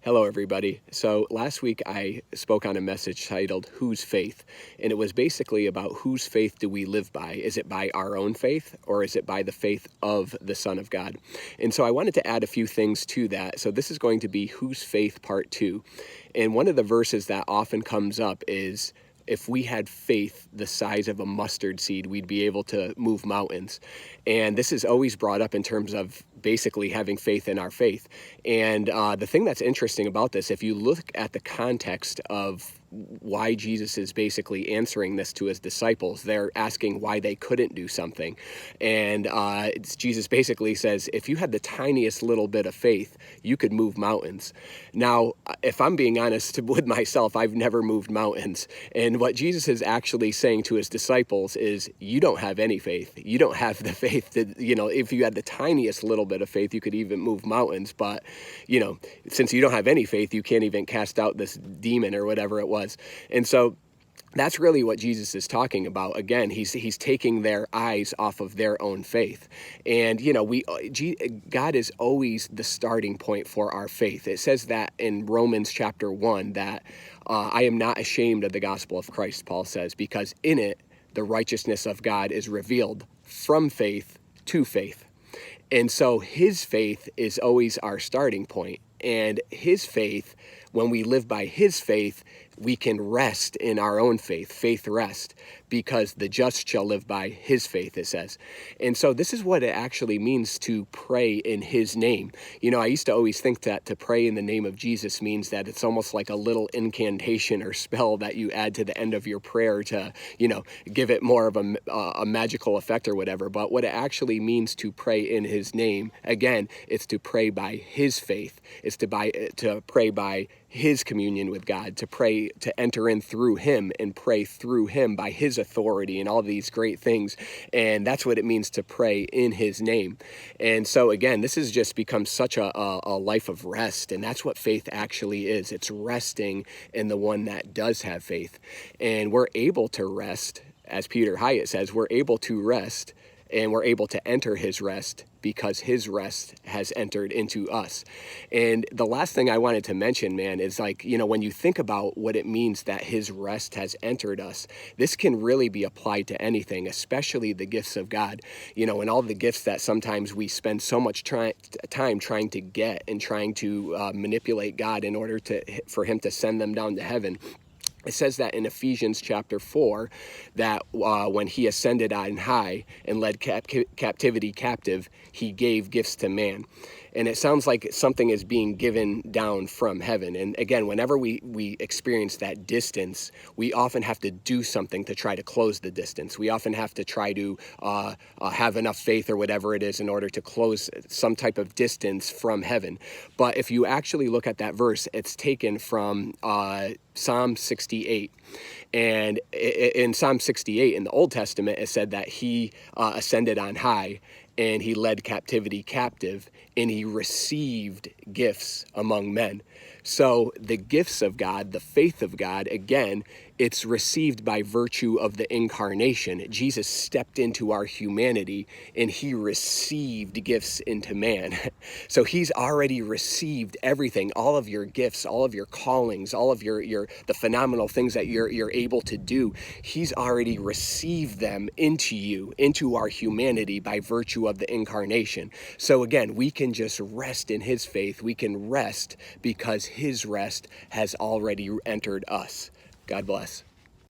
Hello, everybody. So last week I spoke on a message titled Whose Faith? And it was basically about whose faith do we live by? Is it by our own faith or is it by the faith of the Son of God? And so I wanted to add a few things to that. So this is going to be Whose Faith Part 2. And one of the verses that often comes up is, if we had faith the size of a mustard seed, we'd be able to move mountains. And this is always brought up in terms of basically having faith in our faith. And the thing that's interesting about this, if you look at the context of why Jesus is basically answering this to his disciples, they're asking why they couldn't do something. And Jesus basically says, if you had the tiniest little bit of faith, you could move mountains. Now, if I'm being honest with myself, I've never moved mountains. And what Jesus is actually saying to his disciples is, you don't have any faith. You don't have the faith that, if you had the tiniest little bit of faith, you could even move mountains. But, since you don't have any faith, you can't even cast out this demon or whatever it was. And so that's really what Jesus is talking about. Again, he's taking their eyes off of their own faith. And, God is always the starting point for our faith. It says that in Romans chapter 1 that I am not ashamed of the gospel of Christ, Paul says, because in it, the righteousness of God is revealed from faith to faith. And so his faith is always our starting point. And his faith, when we live by his faith, we can rest in our own faith rest, because the just shall live by his faith, it says. And so this is what it actually means to pray in his name. I used to always think that to pray in the name of Jesus means that it's almost like a little incantation or spell that you add to the end of your prayer to, give it more of a magical effect or whatever. But what it actually means to pray in his name, again, it's to pray by his faith. It's to pray by his communion with God, to pray, to enter in through him and pray through him by his authority and all these great things. And that's what it means to pray in his name. And so again, this has just become such a life of rest. And that's what faith actually is. It's resting in the one that does have faith. And we're able to rest, as Peter Hyatt says, we're able to rest and we're able to enter his rest because his rest has entered into us. And the last thing I wanted to mention, man, is when you think about what it means that his rest has entered us, this can really be applied to anything, especially the gifts of God, and all the gifts that sometimes we spend so much time trying to get and trying to manipulate God in order for him to send them down to heaven. It says that in Ephesians chapter 4, that when he ascended on high and led captivity captive, he gave gifts to man. And it sounds like something is being given down from heaven. And again, whenever we experience that distance, we often have to do something to try to close the distance. We often have to try to have enough faith or whatever it is in order to close some type of distance from heaven. But if you actually look at that verse, it's taken from Psalm 68. And in Psalm 68 in the Old Testament, it said that he ascended on high and he led captivity captive and he received gifts among men. So the gifts of God, the faith of God, again, it's received by virtue of the incarnation. Jesus stepped into our humanity and he received gifts into man. So he's already received everything, all of your gifts, all of your callings, all of the phenomenal things that you're able to do. He's already received them into you, into our humanity by virtue of the incarnation. So again, we can just rest in his faith. We can rest because his rest has already entered us. God bless.